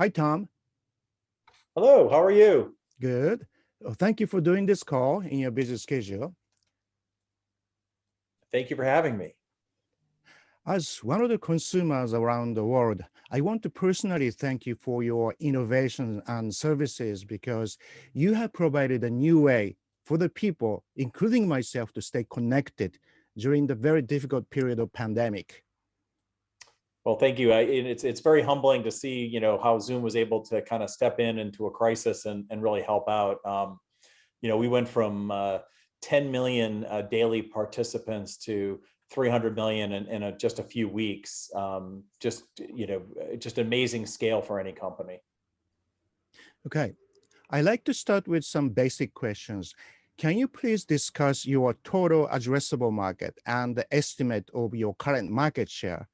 Hi, Tom. Hello, how are you? Good. Well, thank you for doing this call in your busy schedule. Thank you for having me. As one of the consumers around the world, I want to personally thank you for your innovation and services because you have provided a new way for the people, including myself, to stay connected during the very difficult period of pandemic. Well, thank you. It's very humbling to see, how Zoom was able to kind of step into a crisis and really help out. We went from 10 million daily participants to 300 million in just a few weeks. Just amazing scale for any company. Okay, I like to start with some basic questions. Can you please discuss your total addressable market and the estimate of your current market share?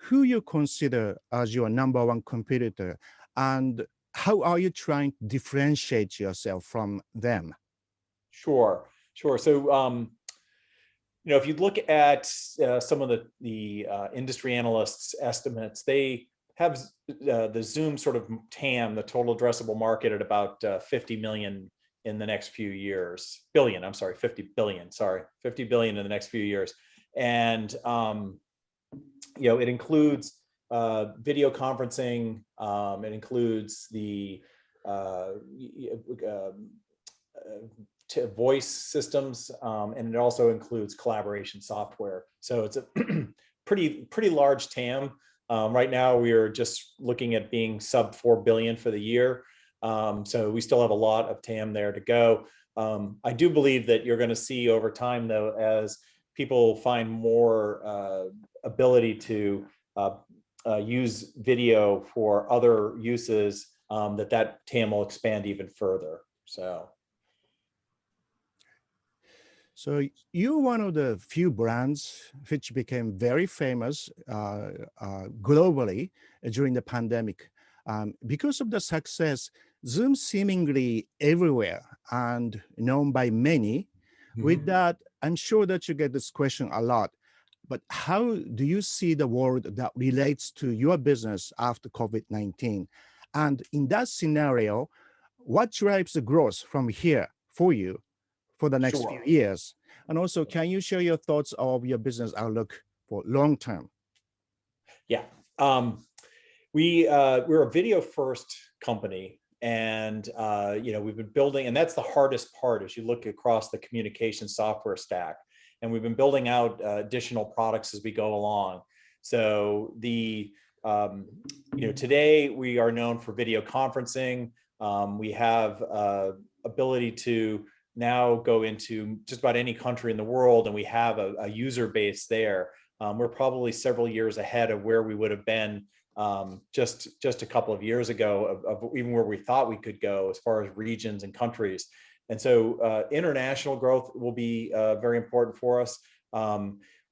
Who you consider as your number one competitor, and how are you trying to differentiate yourself from them? Sure. So, if you look at some of the industry analysts' estimates, they have the Zoom sort of TAM, the total addressable market, at about 50 million in the next few years. 50 billion in the next few years. And it includes video conferencing, it includes the voice systems, and it also includes collaboration software. So it's a pretty large TAM. Right now, we are just looking at being sub 4 billion for the year. So we still have a lot of TAM there to go. I do believe that you're going to see over time, though, as people find more ability to use video for other uses, that TAM will expand even further. So you're one of the few brands which became very famous globally during the pandemic. Because of the success, Zoom seemingly everywhere and known by many. Mm-hmm. With that, I'm sure that you get this question a lot, but how do you see the world that relates to your business after COVID-19? And in that scenario, what drives the growth from here for you for the next few years? And also, can you share your thoughts of your business outlook for long term? Yeah, we're a video first company, and we've been building, and that's the hardest part as you look across the communication software stack. And we've been building out additional products as we go along. So today we are known for video conferencing. We have ability to now go into just about any country in the world, and we have a user base there. We're probably several years ahead of where we would have been just a couple of years ago, of even where we thought we could go as far as regions and countries. And so international growth will be very important for us.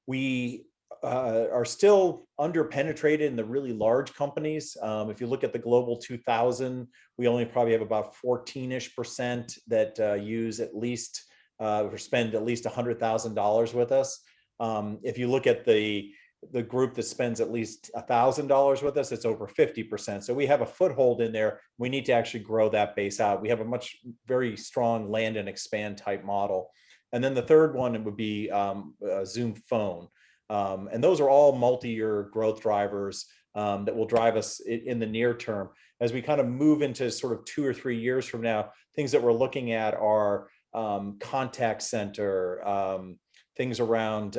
We are still underpenetrated in the really large companies. If you look at the global 2000, we only probably have about 14-ish% that use at least or spend at least $100,000 with us. If you look at the group that spends at least $1,000 with us, it's over 50%. So we have a foothold in there. We need to actually grow that base out. We have a very strong land and expand type model. And then the third one would be Zoom Phone. And those are all multi-year growth drivers that will drive us in the near term. As we kind of move into sort of 2 or 3 years from now, things that we're looking at are contact center, things around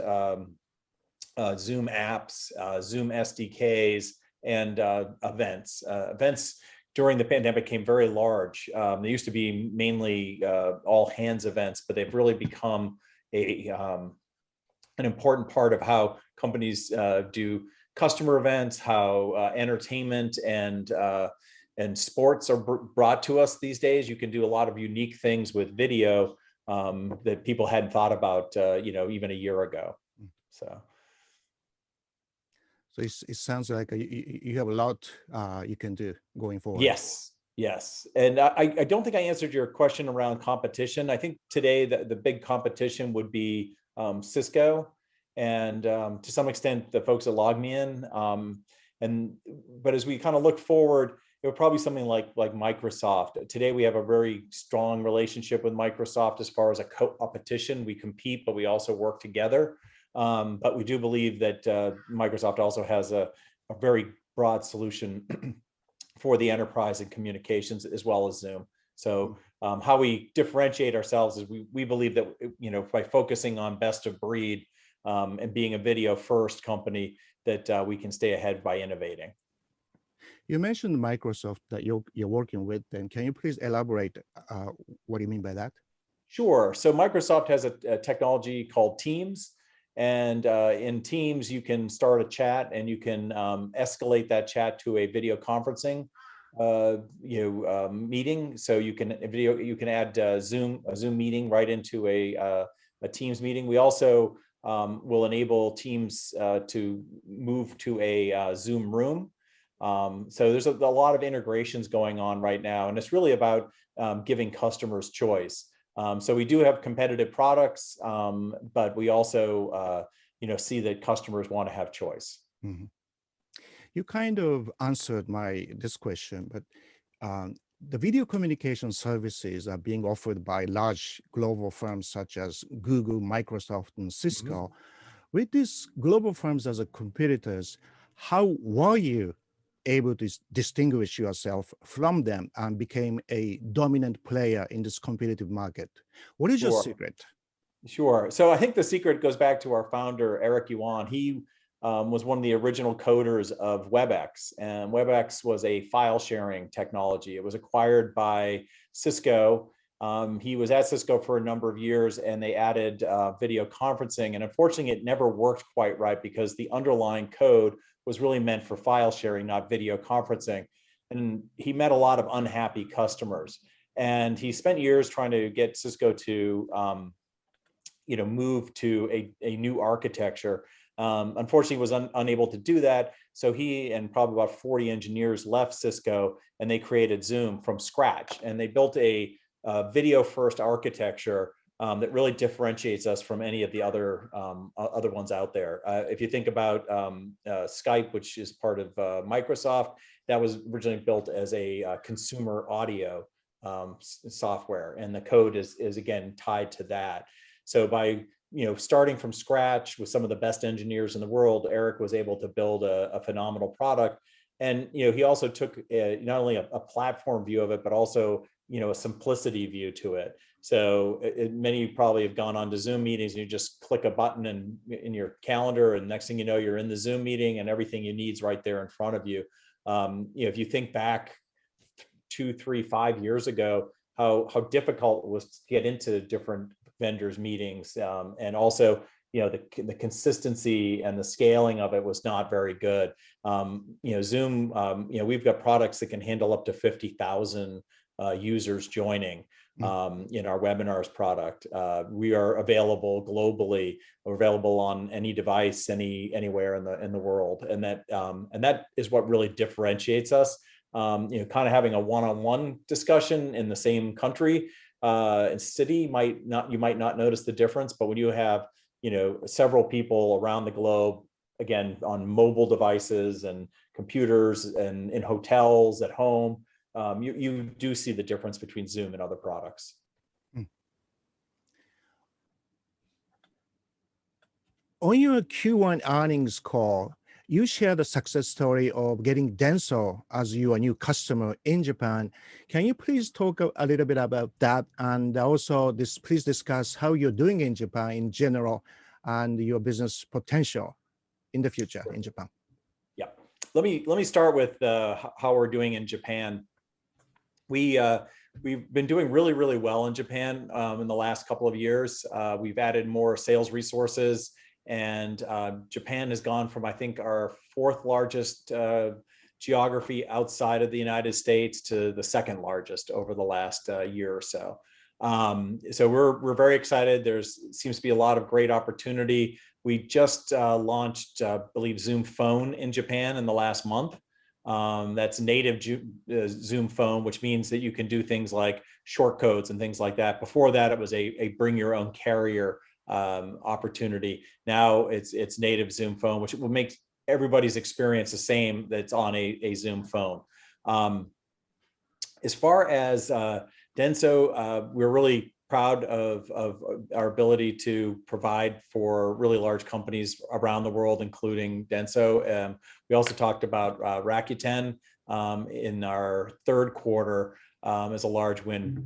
Zoom apps, Zoom SDKs, and events. Events during the pandemic became very large. They used to be mainly all hands events, but they've really become an important part of how companies do customer events, how entertainment and sports are brought to us these days. You can do a lot of unique things with video that people hadn't thought about, even a year ago. So it sounds like you have a lot you can do going forward. Yes. And I don't think I answered your question around competition. I think today the big competition would be Cisco and to some extent the folks at LogMeIn. But as we kind of look forward, it would probably be something like Microsoft. Today, we have a very strong relationship with Microsoft as far as a competition. We compete, but we also work together. But we do believe that Microsoft also has a very broad solution for the enterprise and communications as well as Zoom. So how we differentiate ourselves is we believe that, you know, by focusing on best of breed and being a video first company, that we can stay ahead by innovating. You mentioned Microsoft that you're working with them. Can you please elaborate what do you mean by that? Sure. So Microsoft has a technology called Teams. And in Teams, you can start a chat and you can escalate that chat to a video conferencing meeting. So you can add a Zoom meeting right into a Teams meeting. We also will enable Teams to move to a Zoom room. So there's a lot of integrations going on right now, and it's really about giving customers choice. So we do have competitive products, but we also, see that customers want to have choice. Mm-hmm. You kind of answered this question, but the video communication services are being offered by large global firms such as Google, Microsoft, and Cisco. Mm-hmm. With these global firms as competitors, how were you able to distinguish yourself from them and became a dominant player in this competitive market? What is your secret? Sure. So I think the secret goes back to our founder, Eric Yuan. He was one of the original coders of WebEx, and WebEx was a file sharing technology. It was acquired by Cisco. He was at Cisco for a number of years, and they added video conferencing. And unfortunately, it never worked quite right because the underlying code was really meant for file sharing, not video conferencing. And he met a lot of unhappy customers. And he spent years trying to get Cisco to, move to a new architecture. Unfortunately, he was unable to do that. So he and probably about 40 engineers left Cisco, and they created Zoom from scratch. And they built a video first architecture that really differentiates us from any of the other ones out there. If you think about Skype, which is part of Microsoft, that was originally built as a consumer audio software, and the code is again tied to that. So by starting from scratch with some of the best engineers in the world, Eric was able to build a phenomenal product. And he also took not only a platform view of it, but also a simplicity view to it. So many probably have gone on to Zoom meetings and you just click a button in your calendar, and next thing you know, you're in the Zoom meeting and everything you need is right there in front of you. If you think back 2, 3, 5 years ago, how difficult it was to get into different vendors' meetings, and also the consistency and the scaling of it was not very good. Zoom, we've got products that can handle up to 50,000 users joining in our webinars product. We are available globally. We're available on any device, anywhere in the world, and that is what really differentiates us. Kind of having a one-on-one discussion in the same country and city you might not notice the difference, but when you have several people around the globe, again on mobile devices and computers and in hotels at home, you do see the difference between Zoom and other products. On your Q1 earnings call, you shared the success story of getting Denso as your new customer in Japan. Can you please talk a little bit about that, and also please discuss how you're doing in Japan in general and your business potential in the future in Japan? Yeah, let me start with how we're doing in Japan. We've been doing really, really well in Japan in the last couple of years. We've added more sales resources, and Japan has gone from, I think, our 4th largest geography outside of the United States to the 2nd largest over the last year or so. So we're very excited. Seems to be a lot of great opportunity. We just launched, I believe, Zoom Phone in Japan in the last month. That's native Zoom Phone, which means that you can do things like short codes and things like that. Before that, it was a bring your own carrier opportunity. Now it's native Zoom Phone, which will make everybody's experience the same that's on a Zoom Phone. As far as Denso, we're really proud of our ability to provide for really large companies around the world, including Denso. We also talked about Rakuten in our third quarter as a large win.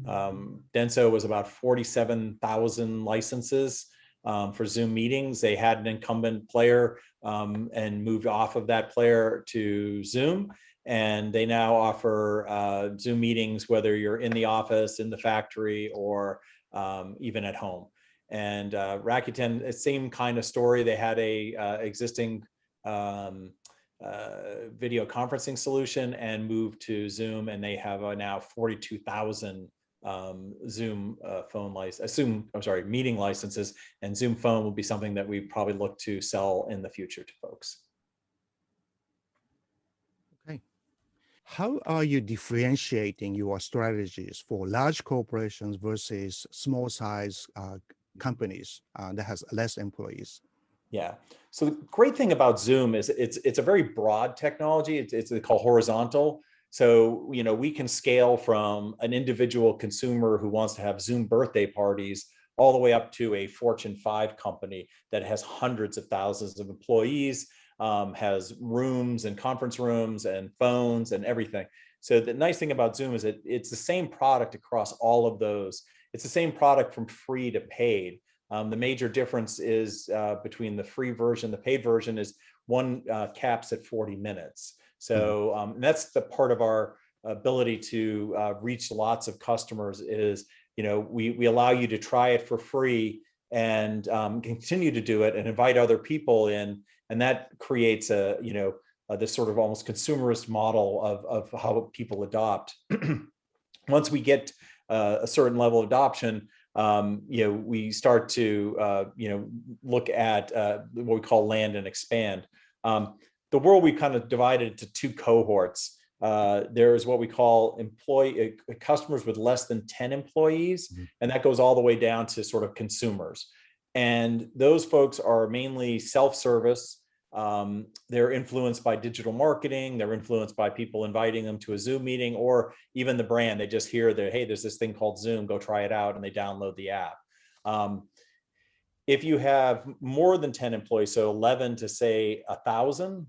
Denso was about 47,000 licenses for Zoom meetings. They had an incumbent player and moved off of that player to Zoom. And they now offer Zoom meetings, whether you're in the office, in the factory, or even at home. And Rakuten, same kind of story. They had a existing video conferencing solution and moved to Zoom, and they have now 42,000 Zoom meeting licenses, and Zoom Phone will be something that we probably look to sell in the future to folks. Okay. How are you differentiating your strategies for large corporations versus small size companies that has less employees? Yeah. So the great thing about Zoom is it's a very broad technology. It's called horizontal. So, we can scale from an individual consumer who wants to have Zoom birthday parties all the way up to a Fortune 5 company that has hundreds of thousands of employees, has rooms and conference rooms and phones and everything. So the nice thing about Zoom is it's the same product across all of those. It's the same product from free to paid. The major difference is between the free version, the paid version is one caps at 40 minutes. So that's the part of our ability to reach lots of customers is, we allow you to try it for free and continue to do it and invite other people in. And that creates this sort of almost consumerist model of how people adopt. Once we get a certain level of adoption, we start to, look at what we call land and expand. The world we kind of divided into two cohorts. There's what we call customers with less than 10 employees, and that goes all the way down to sort of consumers. And those folks are mainly self-service. They're influenced by digital marketing. They're influenced by people inviting them to a Zoom meeting, or even the brand. They just hear that, hey, there's this thing called Zoom, go try it out, and they download the app. If you have more than 10 employees, so 11 to say 1,000,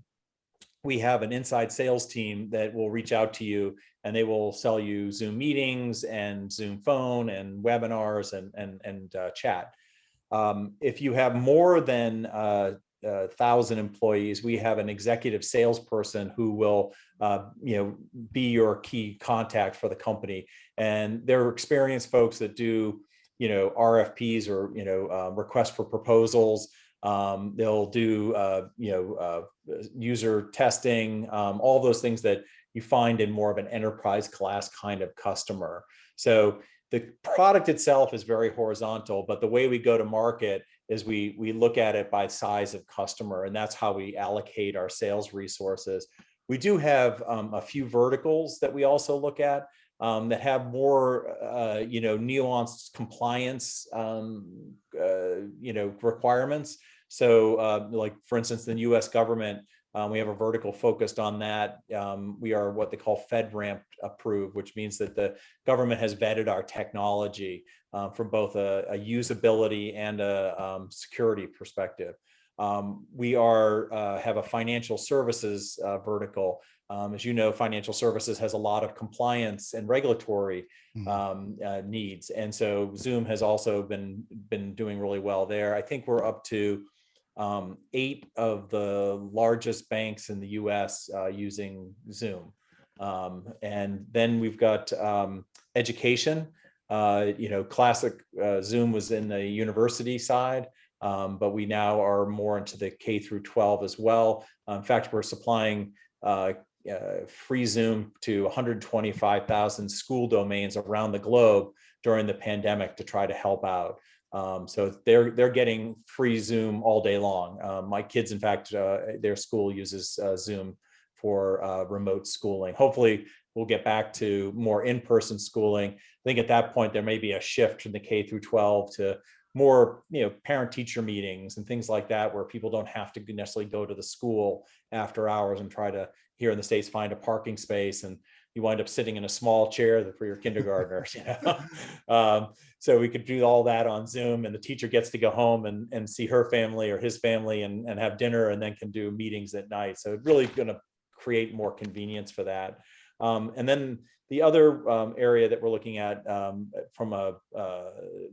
we have an inside sales team that will reach out to you, and they will sell you Zoom meetings and Zoom phone and webinars and chat. If you have more than 1,000 employees, we have an executive salesperson who will, be your key contact for the company. And they're experienced folks that do, RFPs or, requests for proposals. They'll do, user testing, all those things that you find in more of an enterprise class kind of customer. So the product itself is very horizontal, but the way we go to market is we look at it by size of customer, and that's how we allocate our sales resources. We do have a few verticals that we also look at that have more, nuanced compliance, requirements. So like, for instance, the US government, we have a vertical focused on that. We are what they call FedRAMP approved, which means that the government has vetted our technology from both a usability and a security perspective. We have a financial services vertical. As you know, financial services has a lot of compliance and regulatory needs. And so Zoom has also been doing really well there. I think we're up to 8 of the largest banks in the US using Zoom. And then we've got education. Classic Zoom was in the university side, but we now are more into the K through 12 as well. In fact, we're supplying free Zoom to 125,000 school domains around the globe during the pandemic to try to help out. So they're getting free Zoom all day long. My kids, in fact, their school uses Zoom for remote schooling. Hopefully, we'll get back to more in-person schooling. I think at that point, there may be a shift from the K through 12 to more, parent-teacher meetings and things like that, where people don't have to necessarily go to the school after hours and try to, here in the States, find a parking space, and you wind up sitting in a small chair for your kindergartners. So we could do all that on Zoom, and the teacher gets to go home and see her family or his family and have dinner, and then can do meetings at night. So it's really going to create more convenience for that. And then the other area that we're looking at from a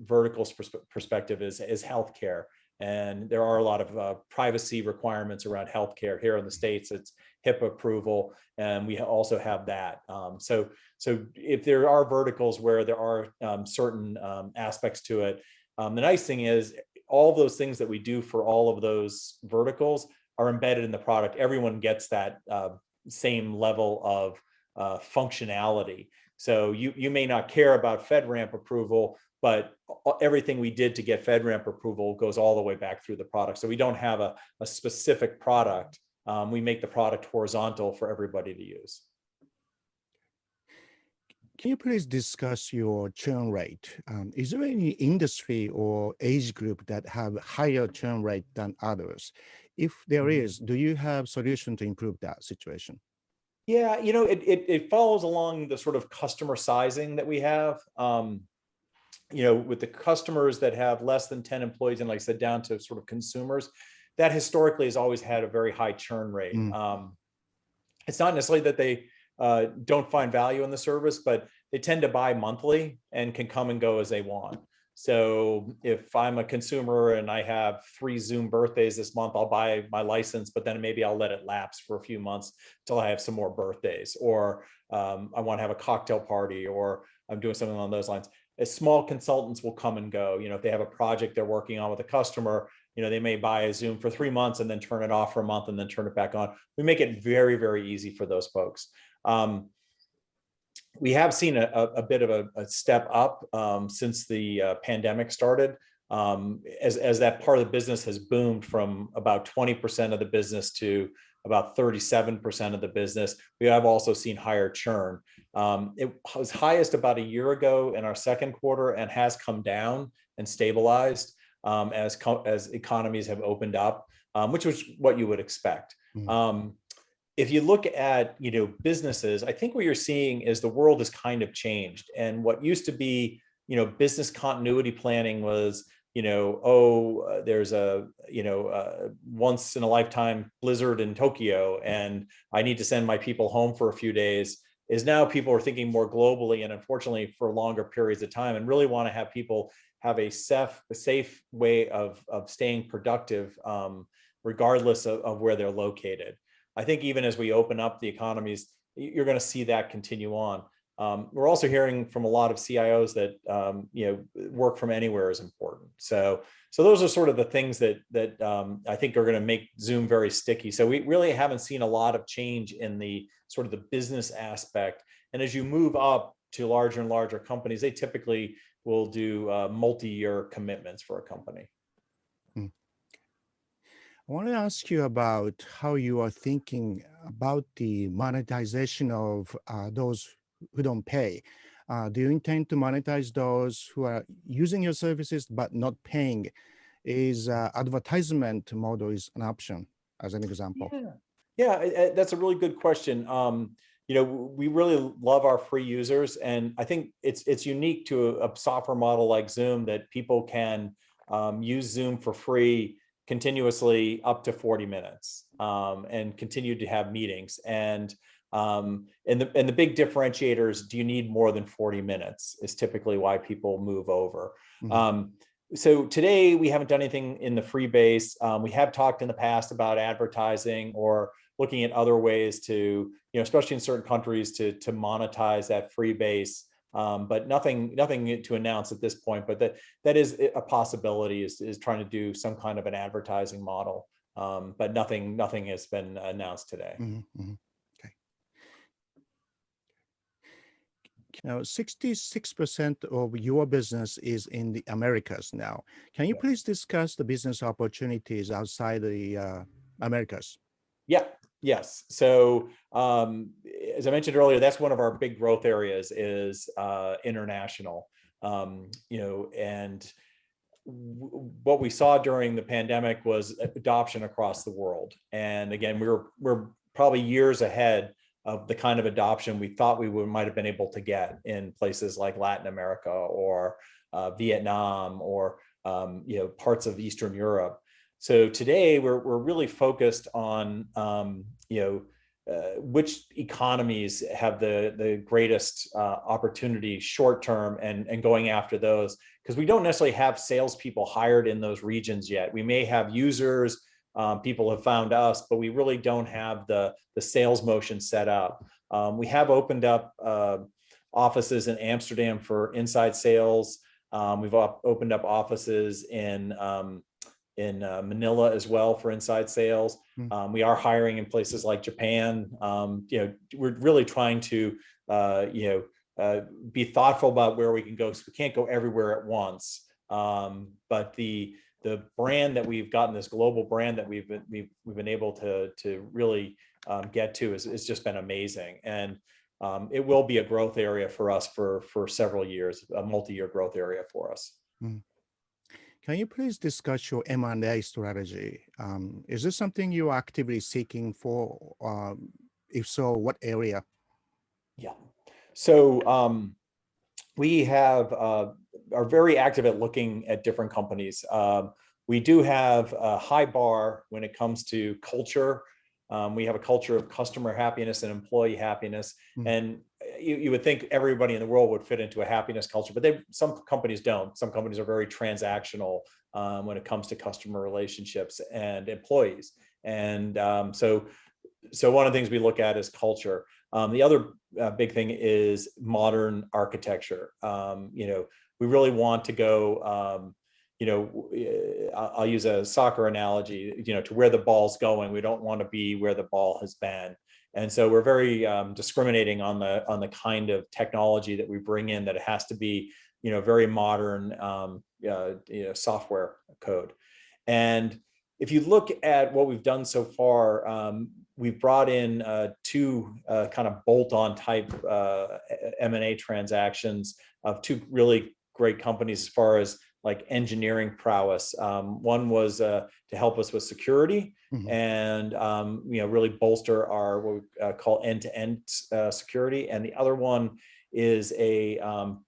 verticals perspective is healthcare. And there are a lot of privacy requirements around healthcare. Here in the States, it's HIPAA approval, and we also have that. So if there are verticals where there are certain aspects to it, the nice thing is all those things that we do for all of those verticals are embedded in the product. Everyone gets that same level of functionality. So you may not care about FedRAMP approval, but everything we did to get FedRAMP approval goes all the way back through the product. So we don't have a specific product. We make the product horizontal for everybody to use. Can you please discuss your churn rate? Is there any industry or age group that have higher churn rate than others? If there is, do you have solution to improve that situation? Yeah, it follows along the sort of customer sizing that we have. With the customers that have less than 10 employees, and like I said, down to sort of consumers, that historically has always had a very high churn rate. It's not necessarily that they don't find value in the service, but they tend to buy monthly and can come and go as they want. So if I'm a consumer and I have 3 Zoom birthdays this month, I'll buy my license, but then maybe I'll let it lapse for a few months until I have some more birthdays, or I want to have a cocktail party, or I'm doing something along those lines. As small consultants will come and go. If they have a project they're working on with a customer, they may buy a Zoom for 3 months and then turn it off for a month and then turn it back on. We make it very, very easy for those folks. We have seen a bit of a step up since the pandemic started, as that part of the business has boomed from about 20% of the business to about 37% of the business. We have also seen higher churn. It was highest about a year ago in our second quarter and has come down and stabilized as economies have opened up, which was what you would expect. If you look at businesses, I think what you're seeing is the world has kind of changed. And what used to be business continuity planning was there's a once in a lifetime blizzard in Tokyo and I need to send my people home for a few days, is now people are thinking more globally and unfortunately for longer periods of time, and really want to have people have a safe way of staying productive regardless of where they're located. I think even as we open up the economies, you're going to see that continue on. We're also hearing from a lot of CIOs that work from anywhere is important. So those are sort of the things that I think are going to make Zoom very sticky. So we really haven't seen a lot of change in the sort of the business aspect. And as you move up to larger and larger companies, they typically will do multi-year commitments for a company. I want to ask you about how you are thinking about the monetization of those who don't pay. Do you intend to monetize those who are using your services but not paying? Is advertisement model is an option, as an example? Yeah, that's a really good question. We really love our free users, and I think it's unique to a software model like Zoom that people can use Zoom for free continuously up to 40 minutes and continue to have meetings. And the big differentiators, do you need more than 40 minutes is typically why people move over. So today we haven't done anything in the free base. We have talked in the past about advertising or looking at other ways to, especially in certain countries, to monetize that free base. But nothing to announce at this point, but that is a possibility, is trying to do some kind of an advertising model. But nothing has been announced today. Okay. Now, 66% of your business is in the Americas now. Can you please discuss the business opportunities outside the Americas? Yeah. Yes. So as I mentioned earlier, that's one of our big growth areas is international. And what we saw during the pandemic was adoption across the world. And again, we're probably years ahead of the kind of adoption we thought we might have been able to get in places like Latin America or Vietnam or parts of Eastern Europe. So today we're really focused on which economies have the greatest opportunity short term and going after those, because we don't necessarily have salespeople hired in those regions yet. We may have users, people have found us, but we really don't have the sales motion set up. We have opened up offices in Amsterdam for inside sales. We've opened up offices in Manila as well for inside sales. We are hiring in places like Japan. We're really trying to be thoughtful about where we can go, because we can't go everywhere at once. But the brand that we've gotten, this global brand that we've been able to really get to is just been amazing. And it will be a growth area for us for several years, a multi-year growth area for us. Can you please discuss your M&A strategy? Is this something you are actively seeking for? If so, what area? Yeah. So we are very active at looking at different companies. We do have a high bar when it comes to culture. We have a culture of customer happiness and employee happiness. And you would think everybody in the world would fit into a happiness culture, but some companies don't. Some companies are very transactional when it comes to customer relationships and employees. And so one of the things we look at is culture. The other big thing is modern architecture. We really want to go, I'll use a soccer analogy, to where the ball's going. We don't want to be where the ball has been. And so we're very discriminating on the kind of technology that we bring in, that it has to be, very modern software code. And if you look at what we've done so far, we've brought in two kind of bolt-on type M&A transactions of two really great companies as far as like engineering prowess. One was to help us with security and really bolster our what we call end-to-end security. And the other one is a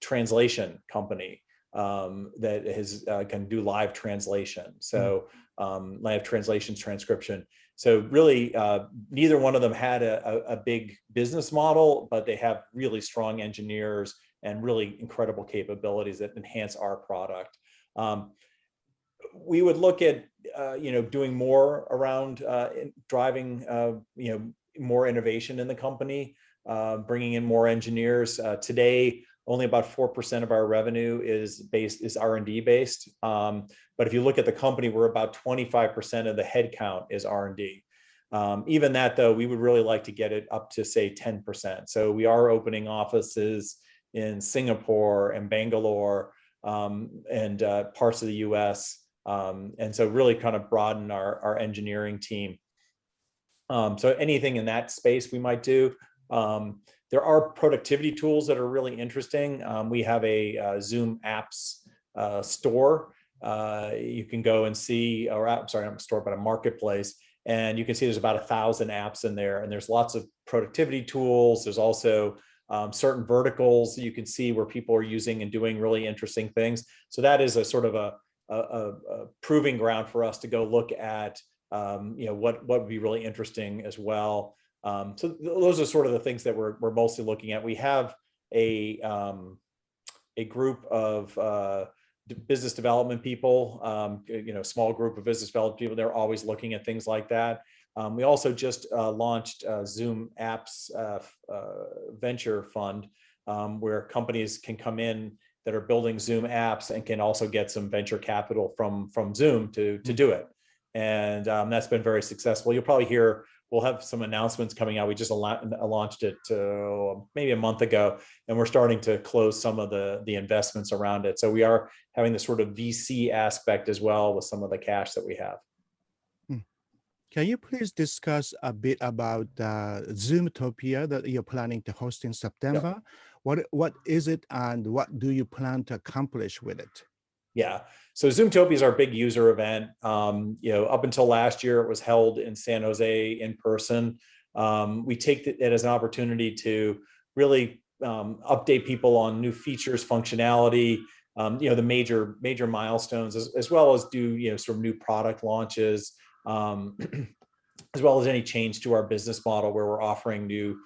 translation company that can do live translation. So live translation, transcription. So really, neither one of them had a big business model, but they have really strong engineers and really incredible capabilities that enhance our product. We would look at doing more around driving more innovation in the company, bringing in more engineers. Today, only about 4% of our revenue is R&D based. But if you look at the company, we're about 25% of the headcount is R&D. Even that, though, we would really like to get it up to, say, 10%. So we are opening offices in Singapore and Bangalore and parts of the US. And so really kind of broaden our engineering team. So anything in that space we might do. There are productivity tools that are really interesting. We have a Zoom apps store. You can go and see, or I'm sorry, not a store, but a marketplace. And you can see there's about 1,000 apps in there, and there's lots of productivity tools. There's also certain verticals that you can see where people are using and doing really interesting things. So that is a sort of a proving ground for us to go look at, what would be really interesting as well. So those are sort of the things that we're mostly looking at. We have a group of business development people, small group of business development people. They're always looking at things like that. We also just launched Zoom Apps Venture Fund, where companies can come in that are building Zoom apps and can also get some venture capital from Zoom to do it. And that's been very successful. You'll probably hear, we'll have some announcements coming out. We just launched it maybe a month ago, and we're starting to close some of the investments around it. So we are having this sort of VC aspect as well with some of the cash that we have. Can you please discuss a bit about Zoomtopia that you're planning to host in September? Yep. What is it, and what do you plan to accomplish with it? Yeah. So Zoomtopia is our big user event. Up until last year, it was held in San Jose in person. We take it as an opportunity to really update people on new features, functionality, the major milestones, as well as do sort of new product launches, as well as any change to our business model where we're offering new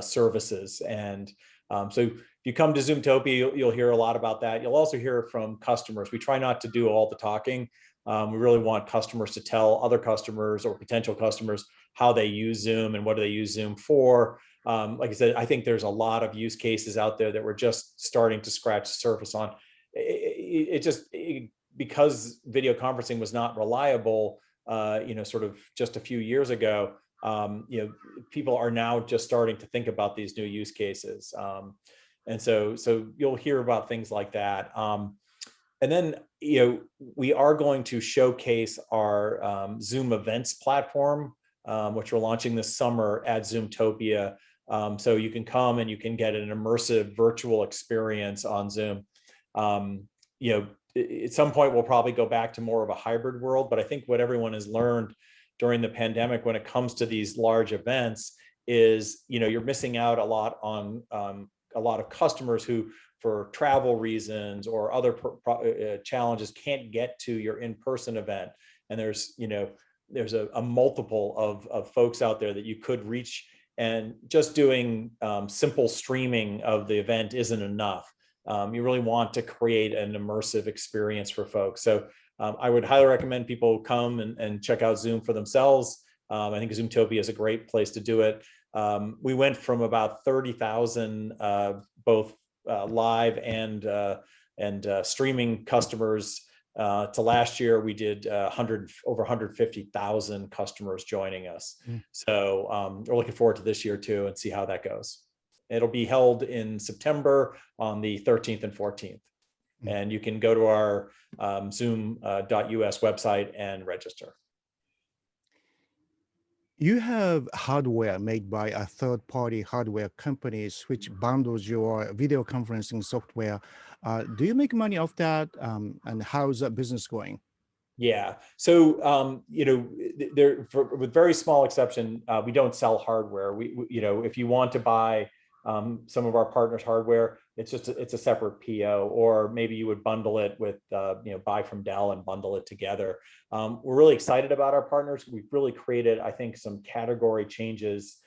services. And so if you come to Zoomtopia, you'll hear a lot about that. You'll also hear from customers. We try not to do all the talking. We really want customers to tell other customers or potential customers how they use Zoom and what do they use Zoom for. Like I said, I think there's a lot of use cases out there that we're just starting to scratch the surface on. Because video conferencing was not reliable, sort of just a few years ago, people are now just starting to think about these new use cases. And so you'll hear about things like that. And then, we are going to showcase our Zoom events platform, which we're launching this summer at Zoomtopia. So you can come and you can get an immersive virtual experience on Zoom. At some point, we'll probably go back to more of a hybrid world, but I think what everyone has learned during the pandemic when it comes to these large events is, you're missing out a lot on a lot of customers who, for travel reasons or other challenges, can't get to your in-person event. And there's a multiple of folks out there that you could reach, and just doing simple streaming of the event isn't enough. You really want to create an immersive experience for folks. So I would highly recommend people come and check out Zoom for themselves. I think Zoomtopia is a great place to do it. We went from about 30,000 both live and streaming customers to last year we did over 150,000 customers joining us. So we're looking forward to this year too and see how that goes. It'll be held in September on the 13th and 14th. And you can go to our zoom.us website and register. You have hardware made by a third-party hardware companies which bundles your video conferencing software. Do you make money off that? And how's that business going? Yeah. So, with very small exception, we don't sell hardware. We if you want to buy some of our partners' hardware, it's a separate PO, or maybe you would bundle it with, buy from Dell and bundle it together. We're really excited about our partners. We've really created, I think, some category changes.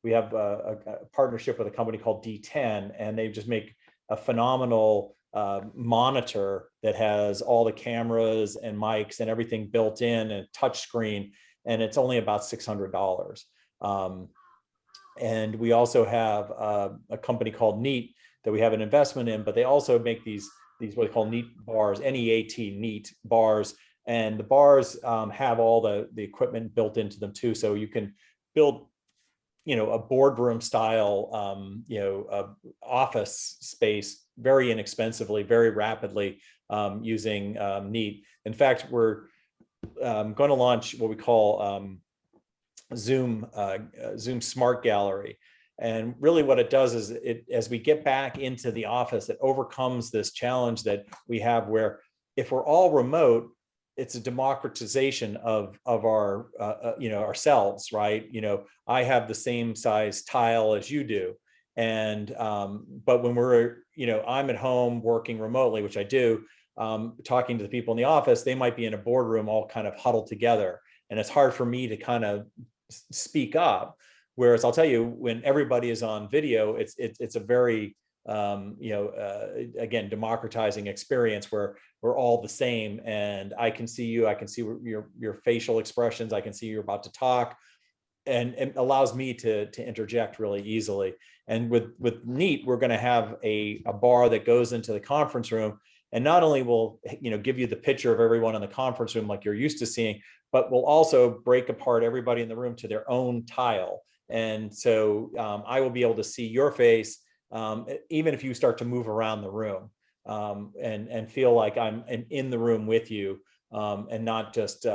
We have a partnership with a company called D10, and they just make a phenomenal monitor that has all the cameras and mics and everything built in, and touch screen, and it's only about $600. And we also have a company called Neat that we have an investment in, but they also make these what they call Neat bars, N-E-A-T, Neat bars, and the bars have all the equipment built into them too, so you can build a boardroom style office space very inexpensively, very rapidly, using Neat. In fact, we're going to launch what we call Zoom Smart Gallery. And really what it does is, as we get back into the office, it overcomes this challenge that we have where if we're all remote, it's a democratization of our ourselves, right? I have the same size tile as you do, and but when we're I'm at home working remotely, which I do, talking to the people in the office, they might be in a boardroom all kind of huddled together, and it's hard for me to kind of speak up. Whereas I'll tell you, when everybody is on video, it's a very again, democratizing experience where we're all the same, and I can see you, I can see your facial expressions, I can see you're about to talk, and it allows me to interject really easily. And with Neat, we're going to have a bar that goes into the conference room, and not only will give you the picture of everyone in the conference room like you're used to seeing, but we'll also break apart everybody in the room to their own tile. And so I will be able to see your face, even if you start to move around the room, and feel like I'm in the room with you, and not just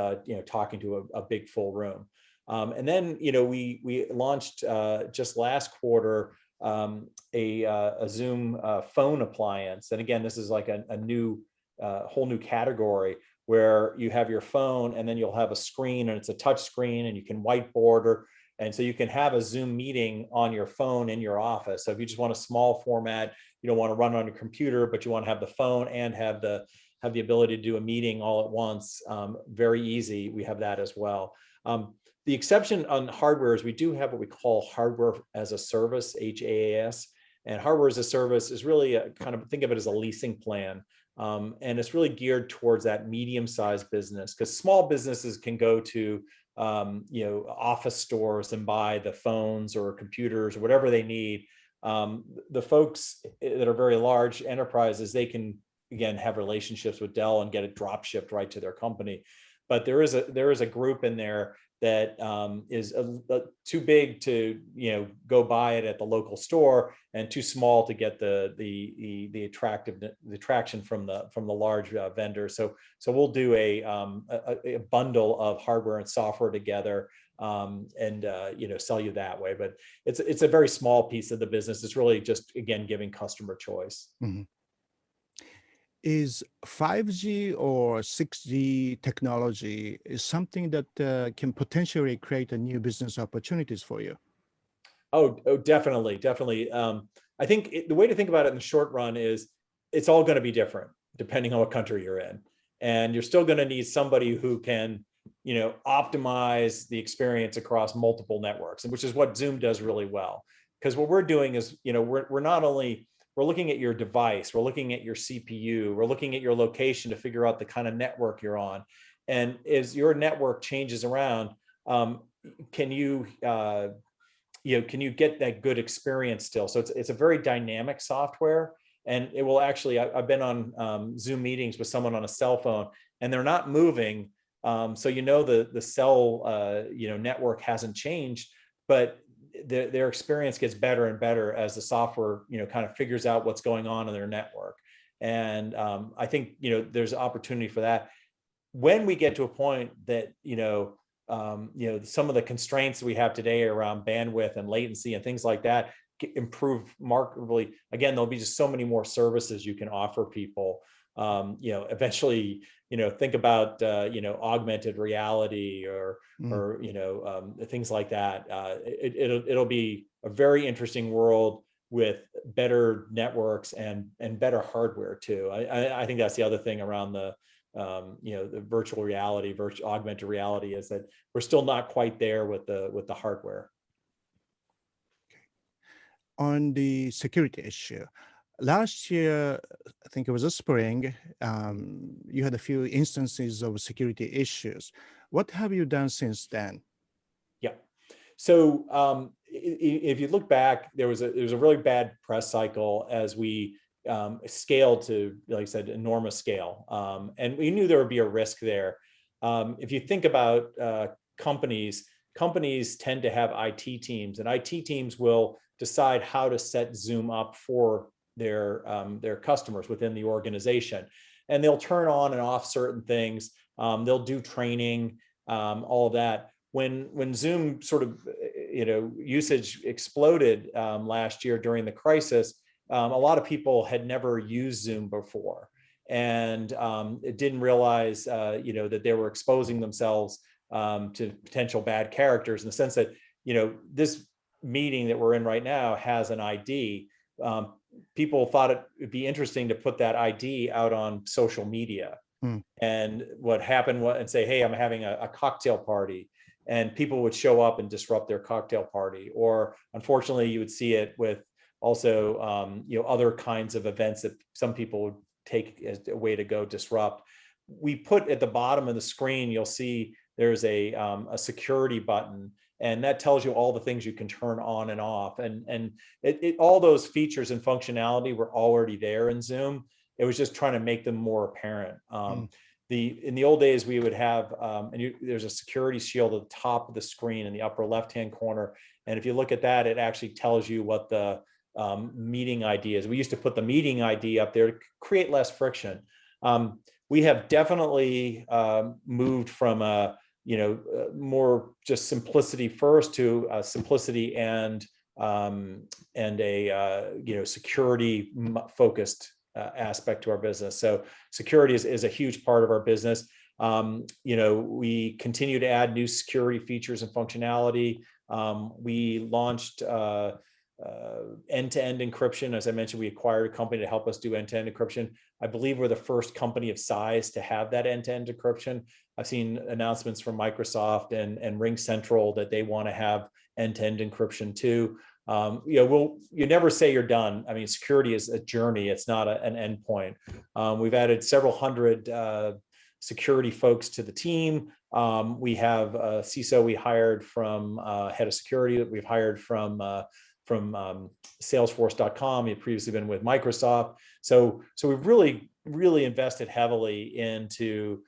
talking to a big full room. And then we launched just last quarter a Zoom phone appliance, and again, this is like a new whole new category where you have your phone and then you'll have a screen and it's a touch screen and you can whiteboard and so you can have a Zoom meeting on your phone in your office. So if you just want a small format, you don't want to run on your computer, but you want to have the phone and have the ability to do a meeting all at once, very easy. We have that as well. The exception on hardware is we do have what we call hardware as a service, HaaS. And hardware as a service is really kind of, think of it as a leasing plan. And it's really geared towards that medium-sized business, because small businesses can go to office stores and buy the phones or computers or whatever they need. The folks that are very large enterprises, they can again have relationships with Dell and get it drop shipped right to their company. But there is a group in there that is too big to go buy it at the local store and too small to get the attraction from the large vendor. So we'll do a bundle of hardware and software together and sell you that way. But it's a very small piece of the business. It's really just again giving customer choice. Mm-hmm. Is 5G or 6G technology is something that can potentially create a new business opportunities for you? Oh, definitely. I think the way to think about it in the short run is it's all going to be different depending on what country you're in. And you're still going to need somebody who can, optimize the experience across multiple networks, which is what Zoom does really well. Because what we're doing is, we're looking at your device, we're looking at your CPU, we're looking at your location to figure out the kind of network you're on. And as your network changes around, can you get that good experience still? So it's a very dynamic software, and it will actually, I've been on Zoom meetings with someone on a cell phone and they're not moving. So the cell network hasn't changed, but their experience gets better and better as the software kind of figures out what's going on in their network. And I think there's opportunity for that when we get to a point that some of the constraints we have today around bandwidth and latency and things like that improve markedly. Again, there'll be just so many more services you can offer people. Eventually, think about augmented reality or things like that. It'll be a very interesting world with better networks and better hardware too. I think that's the other thing around the virtual reality, augmented reality, is that we're still not quite there with the hardware. On the security issue, last year, I think it was a spring, you had a few instances of security issues. What have you done since then? Yeah. So if you look back, there was a really bad press cycle as we scaled to, like I said, enormous scale. And we knew there would be a risk there. If you think about companies tend to have IT teams, and IT teams will decide how to set Zoom up for their customers within the organization. And they'll turn on and off certain things. They'll do training, all of that. When Zoom sort of, usage exploded last year during the crisis, a lot of people had never used Zoom before, and it didn't realize, that they were exposing themselves to potential bad characters, in the sense that, this meeting that we're in right now has an ID. People thought it would be interesting to put that ID out on social media. And what happened was, and say, hey, I'm having a cocktail party, and people would show up and disrupt their cocktail party. Or unfortunately, you would see it with also, other kinds of events that some people would take as a way to go disrupt. We put at the bottom of the screen, you'll see there's a security button, and that tells you all the things you can turn on and off. And all those features and functionality were already there in Zoom. It was just trying to make them more apparent. In the old days, we would have, there's a security shield at the top of the screen in the upper left-hand corner. And if you look at that, it actually tells you what the meeting ID is. We used to put the meeting ID up there to create less friction. We have definitely moved from a, more just simplicity first to simplicity and a, security focused aspect to our business. So security is a huge part of our business. We continue to add new security features and functionality. We launched end-to-end encryption. As I mentioned, we acquired a company to help us do end-to-end encryption. I believe we're the first company of size to have that end-to-end encryption. I've seen announcements from Microsoft and RingCentral that they want to have end-to-end encryption too. You never say you're done. I mean, security is a journey. It's not an endpoint. We've added several hundred security folks to the team. We have a CISO we hired from head of security that we've hired from Salesforce.com. He had previously been with Microsoft. So we've really invested heavily into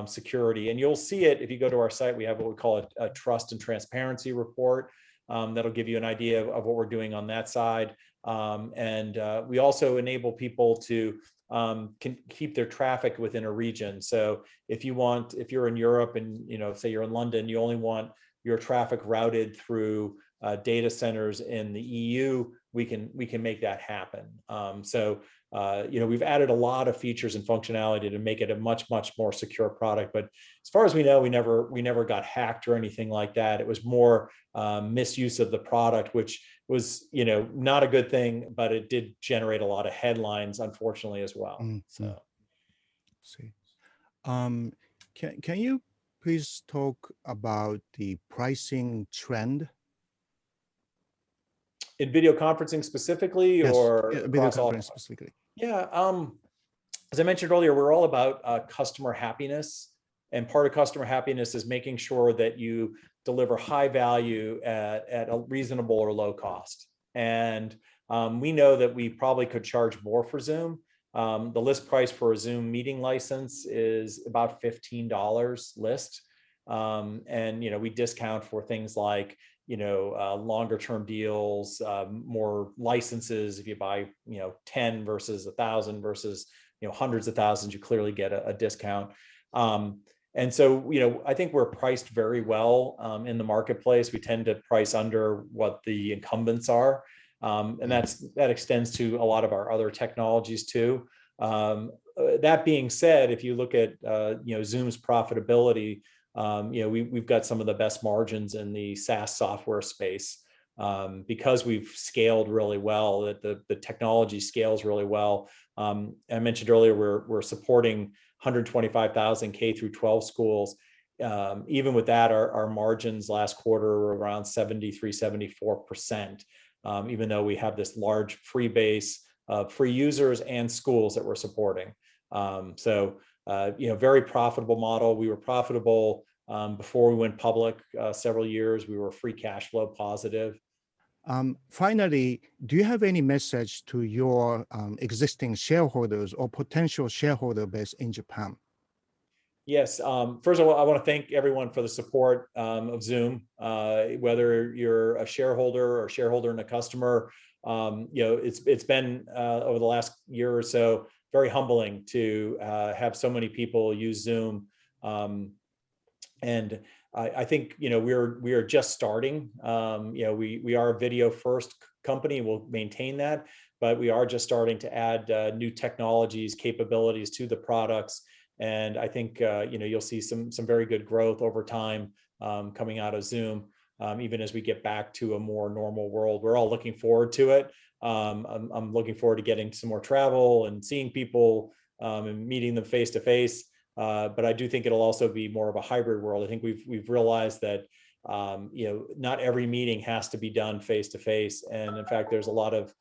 security. And you'll see it if you go to our site. We have what we call a trust and transparency report. That'll give you an idea of what we're doing on that side. We also enable people to can keep their traffic within a region. So if you're in Europe and say you're in London, you only want your traffic routed through data centers in the EU, we can make that happen. We've added a lot of features and functionality to make it a much more secure product. But as far as we know, we never got hacked or anything like that. It was more misuse of the product, which was not a good thing, but it did generate a lot of headlines, unfortunately, as well. So, see, can you please talk about the pricing trend? In video conferencing specifically, yes, or video conferencing specifically? Yeah. As I mentioned earlier, we're all about customer happiness. And part of customer happiness is making sure that you deliver high value at a reasonable or low cost. And we know that we probably could charge more for Zoom. The list price for a Zoom meeting license is about $15 list. We discount for things like longer term deals, more licenses. If you buy 10 versus 1,000 versus hundreds of thousands, you clearly get a discount. And so I think we're priced very well in the marketplace. We tend to price under what the incumbents are, and that extends to a lot of our other technologies too. That being said, if you look at Zoom's profitability, we've got some of the best margins in the SaaS software space because we've scaled really well. That the technology scales really well. I mentioned earlier we're supporting 125,000 K through 12 schools. Even with that, our margins last quarter were around 73-74%. Even though we have this large free base of free users and schools that we're supporting. Very profitable model. We were profitable before we went public several years. We were free cash flow positive. Finally, do you have any message to your existing shareholders or potential shareholder base in Japan? Yes. First of all, I want to thank everyone for the support of Zoom. Whether you're a shareholder or shareholder and a customer, it's been over the last year or so very humbling to have so many people use Zoom. And I think we are just starting. We are a video first company. We'll maintain that, but we are just starting to add new technologies, capabilities to the products. And I think you'll see some very good growth over time coming out of Zoom, even as we get back to a more normal world. We're all looking forward to it. I'm looking forward to getting some more travel and seeing people and meeting them face to face. But I do think it'll also be more of a hybrid world. I think we've realized that not every meeting has to be done face to face, and in fact, there's a lot of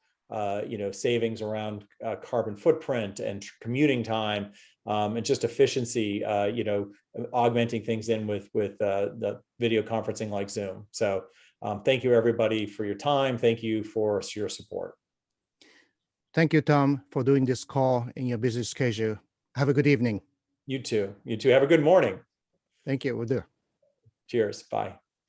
savings around carbon footprint and commuting time and just efficiency. Augmenting things in with the video conferencing like Zoom. So thank you everybody for your time. Thank you for your support. Thank you, Tom, for doing this call in your busy schedule. Have a good evening. You too. You too. Have a good morning. Thank you. We'll do. Cheers. Bye.